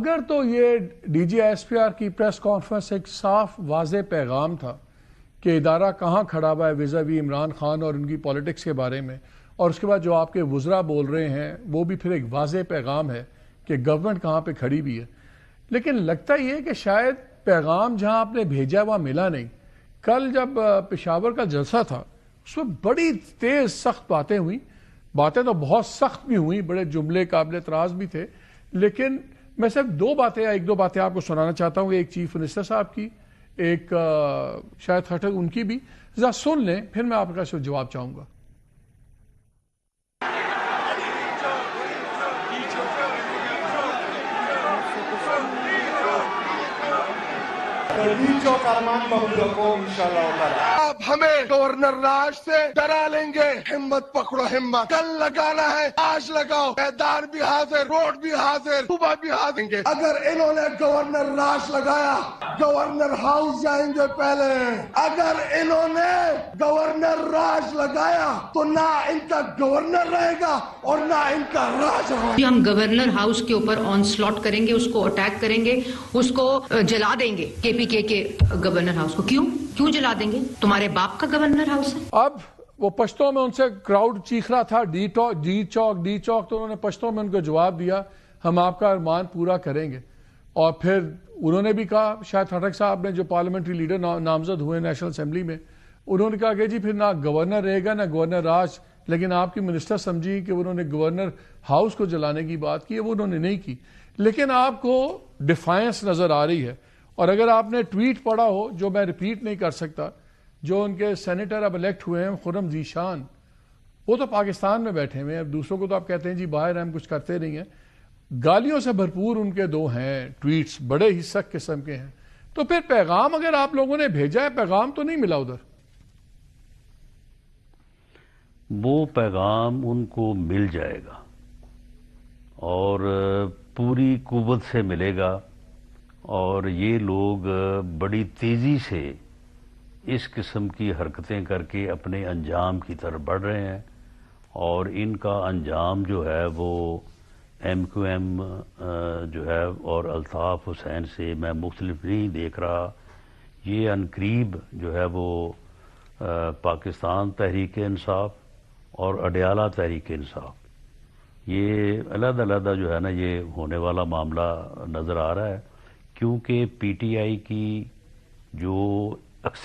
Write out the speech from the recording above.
اگر تو یہ D G S P R کی پریس کانفرنس ایک صاف واضح پیغام تھا کہ ادارہ کہاں کھڑا ہوا ہے ویزاوی عمران خان اور ان کی پالیٹکس کے بارے میں، اور اس کے بعد جو آپ کے وزراء بول رہے ہیں وہ بھی پھر ایک واضح پیغام ہے کہ گورنمنٹ کہاں پہ کھڑی بھی ہے، لیکن لگتا یہ ہے کہ شاید پیغام جہاں آپ نے بھیجا وہاں ملا نہیں۔ کل جب پشاور کا جلسہ تھا اس میں بڑی تیز سخت باتیں ہوئیں، باتیں تو بہت سخت بھی ہوئیں، بڑے جملے قابل اعتراض بھی تھے، لیکن میں صرف ایک دو باتیں آپ کو سنانا چاہتا ہوں، ایک چیف منسٹر صاحب کی، ایک شاید خٹک ان کی بھی، ذرا سن لیں پھر میں آپ کا اس جواب چاہوں گا۔ آپ ہمیں گورنر راج سے ڈرا لیں گے، ہمت پکڑو ہمت، کل لگانا ہے آج لگاؤ، میدان بھی حاضر، روڈ بھی حاضر، صوبہ بھی حاضر۔ اگر انہوں نے گورنر راج لگایا گورنر ہاؤس جائیں گے پہلے، اگر انہوں نے گورنر راج لگایا تو نہ ان کا گورنر رہے گا اور نہ ان کا راج رہے گا۔ ہم گورنر ہاؤس کے اوپر آن سلاٹ کریں گے، اس کو اٹیک کریں گے، اس کو جلا دیں گے، کے پی کے گورنر ہاؤس کو۔ کیوں جلا دیں گے؟ تمہارے باپ کا گورنر ہاؤس ہے۔ اب وہ پشتوں میں ان سے کراؤڈ چیخ رہا تھا ڈی چوک، تو انہوں نے پشتوں میں ان کو جواب دیا ہم آپ کا ارمان پورا کریں گے، اور پھر انہوں نے بھی کہا، شاید خٹک صاحب نے جو پارلیمنٹری لیڈر نامزد ہوئے نیشنل اسمبلی میں، انہوں نے کہا کہ جی پھر نہ گورنر رہے گا نہ گورنر راج، لیکن آپ کی منسٹر سمجھی کہ انہوں نے گورنر ہاؤس کو جلانے کی بات کی ہے، وہ انہوں نے نہیں کی، لیکن آپ کو ڈیفائنس نظر آ رہی ہے۔ اور اگر آپ نے ٹویٹ پڑھا ہو جو میں ریپیٹ نہیں کر سکتا، جو ان کے سینیٹر اب الیکٹ ہوئے ہیں خرم ذیشان، وہ تو پاکستان میں بیٹھے ہوئے ہیں، اب دوسروں کو تو آپ کہتے ہیں جی باہر ہم کچھ کرتے نہیں ہیں، گالیوں سے بھرپور ان کے دو ہیں ٹویٹس، بڑے ہی سخت قسم کے ہیں، تو پھر پیغام اگر آپ لوگوں نے بھیجا ہے، پیغام تو نہیں ملا ادھر۔ وہ پیغام ان کو مل جائے گا اور پوری قوت سے ملے گا، اور یہ لوگ بڑی تیزی سے اس قسم کی حرکتیں کر کے اپنے انجام کی طرف بڑھ رہے ہیں، اور ان کا انجام جو ہے وہ ایم کیو ایم جو ہے اور الطاف حسین سے میں مختلف نہیں دیکھ رہا۔ یہ عنقریب جو ہے وہ پاکستان تحریک انصاف اور اڈیالہ تحریک انصاف، یہ علیحدہ علیحدہ جو ہے نا یہ ہونے والا معاملہ نظر آ رہا ہے، کیونکہ پی ٹی آئی کی جو اکثر